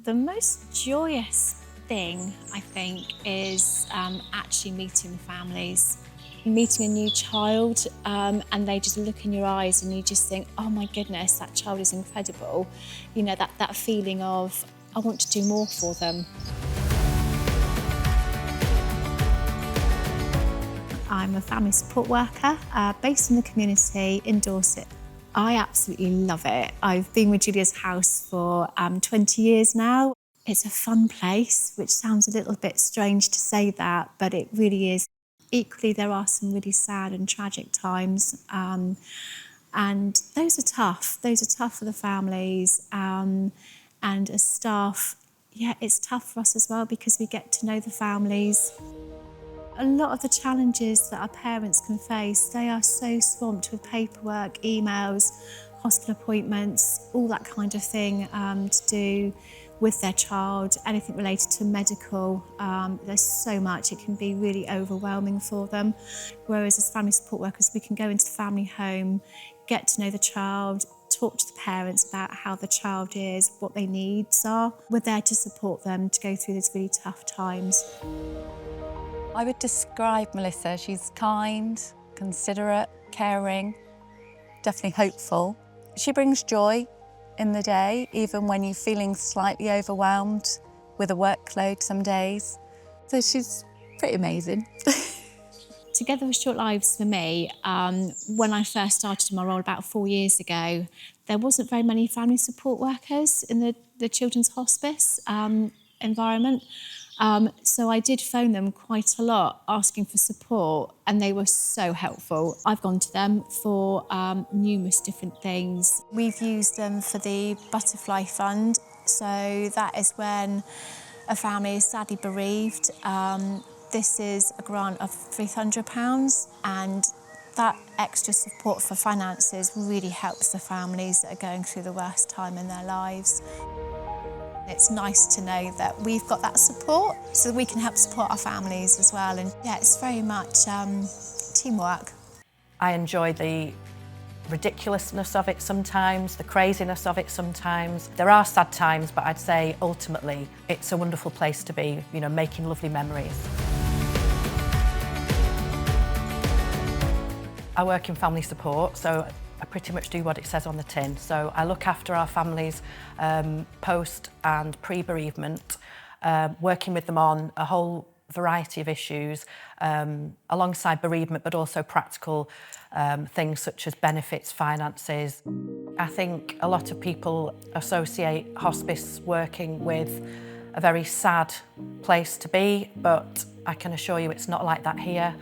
The most joyous thing, I think, is actually meeting the families. Meeting a new child and they just look in your eyes and you just think, oh my goodness, that child is incredible. You know, that feeling of, I want to do more for them. I'm a family support worker based in the community in Dorset. I absolutely love it. I've been with Julia's House for 20 years now. It's a fun place, which sounds a little bit strange to say that, but it really is. Equally, there are some really sad and tragic times, and those are tough. Those are tough for the families, and as staff, yeah, it's tough for us as well because we get to know the families. A lot of the challenges that our parents can face, they are so swamped with paperwork, emails, hospital appointments, all that kind of thing to do with their child, anything related to medical. There's so much, it can be really overwhelming for them. Whereas as family support workers, we can go into the family home, get to know the child, talk to the parents about how the child is, what their needs are. We're there to support them to go through these really tough times. I would describe Melissa, she's kind, considerate, caring, definitely hopeful. She brings joy in the day, even when you're feeling slightly overwhelmed with a workload some days. So she's pretty amazing. Together with Short Lives for me, when I first started in my role about 4 years ago, there wasn't very many family support workers in the children's hospice environment. So I did phone them quite a lot asking for support and they were so helpful. I've gone to them for numerous different things. We've used them for the Butterfly Fund. So that is when a family is sadly bereaved. This is a grant of £300 and that extra support for finances really helps the families that are going through the worst time in their lives. It's nice to know that we've got that support so that we can help support our families as well. And yeah, it's very much teamwork. I enjoy the ridiculousness of it sometimes, the craziness of it sometimes. There are sad times, but I'd say ultimately it's a wonderful place to be, you know, making lovely memories. I work in family support, so I pretty much do what it says on the tin. So I look after our families post and pre-bereavement, working with them on a whole variety of issues alongside bereavement, but also practical things such as benefits, finances. I think a lot of people associate hospice working with a very sad place to be, but I can assure you it's not like that here.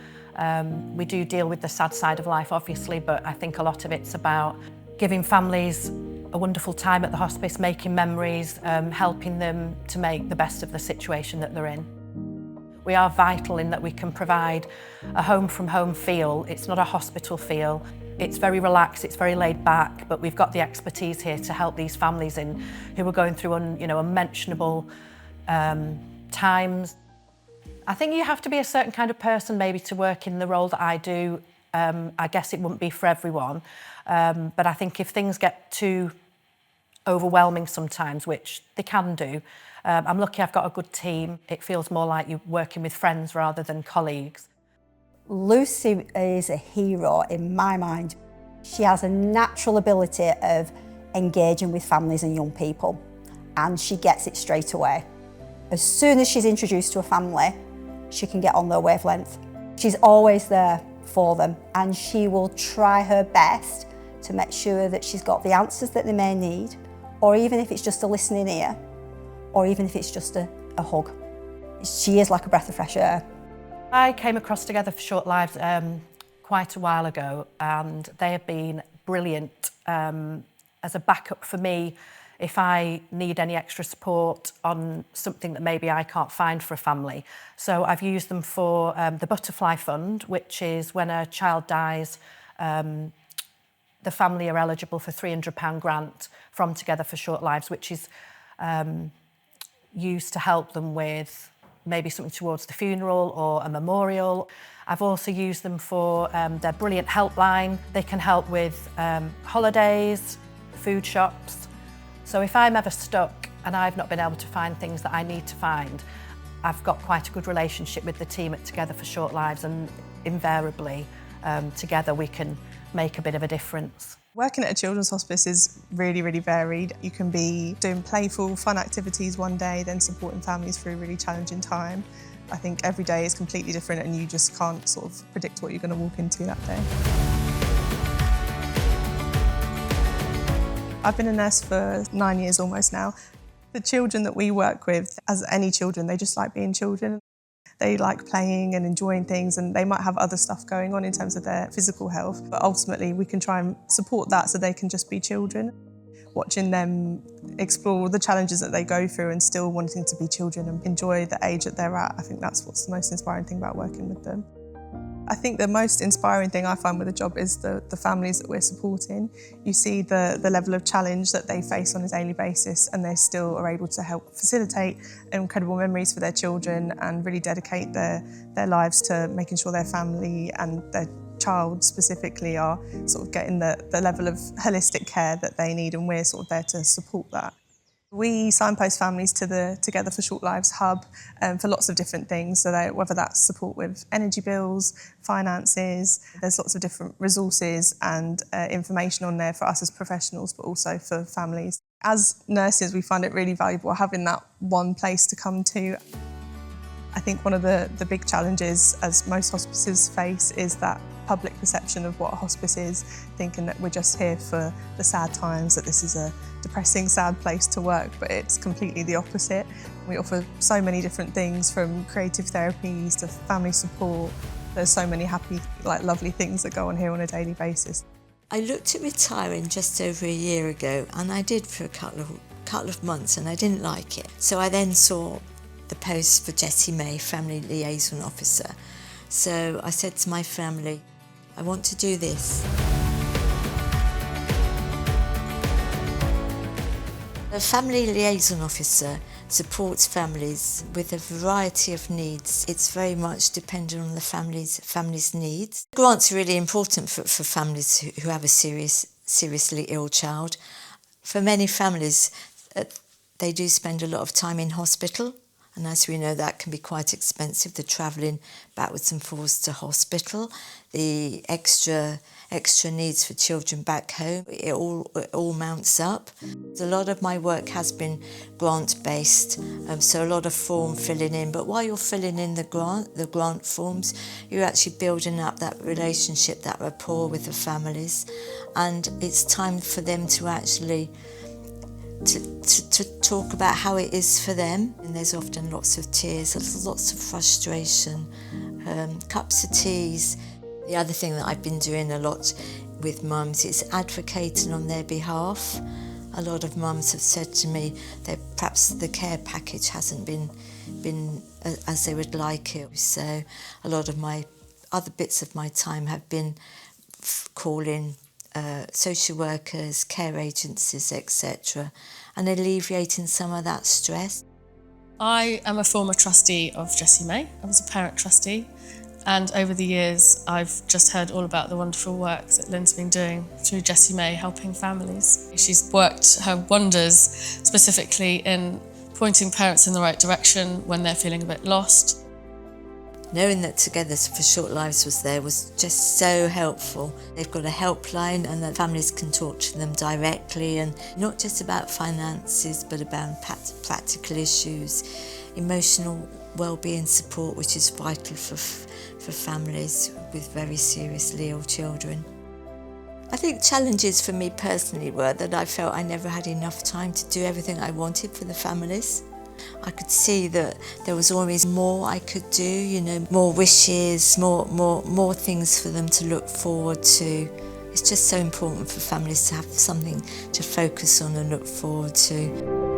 We do deal with the sad side of life, obviously, but I think a lot of it's about giving families a wonderful time at the hospice, making memories, helping them to make the best of the situation that they're in. We are vital in that we can provide a home-from-home feel. It's not a hospital feel. It's very relaxed, it's very laid back, but we've got the expertise here to help these families who are going through unmentionable times. I think you have to be a certain kind of person maybe to work in the role that I do. I guess it wouldn't be for everyone, but I think if things get too overwhelming sometimes, which they can do, I'm lucky I've got a good team. It feels more like you're working with friends rather than colleagues. Lucy is a hero in my mind. She has a natural ability of engaging with families and young people, and she gets it straight away. As soon as she's introduced to a family, she can get on their wavelength. She's always there for them, and she will try her best to make sure that she's got the answers that they may need, or even if it's just a listening ear, or even if it's just a hug. She is like a breath of fresh air. I came across Together for Short Lives quite a while ago, and they have been brilliant as a backup for me if I need any extra support on something that maybe I can't find for a family. So I've used them for the Butterfly Fund, which is when a child dies, the family are eligible for £300 grant from Together for Short Lives, which is used to help them with maybe something towards the funeral or a memorial. I've also used them for their brilliant helpline. They can help with holidays, food shops. So if I'm ever stuck and I've not been able to find things that I need to find, I've got quite a good relationship with the team at Together for Short Lives, and invariably together we can make a bit of a difference. Working at a children's hospice is really, really varied. You can be doing playful, fun activities one day, then supporting families through a really challenging time. I think every day is completely different and you just can't sort of predict what you're going to walk into that day. I've been a nurse for 9 years almost now. The children that we work with, as any children, they just like being children. They like playing and enjoying things, and they might have other stuff going on in terms of their physical health, but ultimately we can try and support that so they can just be children. Watching them explore the challenges that they go through and still wanting to be children and enjoy the age that they're at, I think that's what's the most inspiring thing about working with them. I think the most inspiring thing I find with the job is the families that we're supporting. You see the level of challenge that they face on a daily basis, and they still are able to help facilitate incredible memories for their children and really dedicate their lives to making sure their family and their child specifically are sort of getting the level of holistic care that they need, and we're sort of there to support that. We signpost families to the Together for Short Lives hub for lots of different things, so that whether that's support with energy bills, finances, there's lots of different resources and information on there for us as professionals, but also for families. As nurses, we find it really valuable having that one place to come to. I think one of the big challenges, as most hospices face, is that public perception of what a hospice is, thinking that we're just here for the sad times, that this is a depressing, sad place to work, but it's completely the opposite. We offer so many different things, from creative therapies to family support. There's so many happy, lovely things that go on here on a daily basis. I looked at retiring just over a year ago, and I did for a couple of months, and I didn't like it. So I then saw the post for Jessie May, Family Liaison Officer. So I said to my family, I want to do this. A Family Liaison Officer supports families with a variety of needs. It's very much dependent on the family's needs. Grants are really important for families who have a seriously ill child. For many families, they do spend a lot of time in hospital, and as we know, that can be quite expensive, the travelling backwards and forwards to hospital, the extra needs for children back home, it all mounts up. A lot of my work has been grant-based, so a lot of form filling in, but while you're filling in the grant forms, you're actually building up that relationship, that rapport with the families, and it's time for them to actually to talk about how it is for them. And there's often lots of tears, lots of frustration, cups of teas. The other thing that I've been doing a lot with mums is advocating on their behalf. A lot of mums have said to me that perhaps the care package hasn't been as they would like it. So a lot of my other bits of my time have been calling social workers, care agencies, etc., and alleviating some of that stress. I am a former trustee of Jessie May. I was a parent trustee, and over the years I've just heard all about the wonderful work that Lynn's been doing through Jessie May, helping families. She's worked her wonders specifically in pointing parents in the right direction when they're feeling a bit lost. Knowing that Together for Short Lives was there was just so helpful. They've got a helpline and that families can talk to them directly, and not just about finances but about practical issues, emotional well-being support, which is vital for families with very seriously ill children. I think challenges for me personally were that I felt I never had enough time to do everything I wanted for the families. I could see that there was always more I could do, more wishes, more things for them to look forward to. It's just so important for families to have something to focus on and look forward to.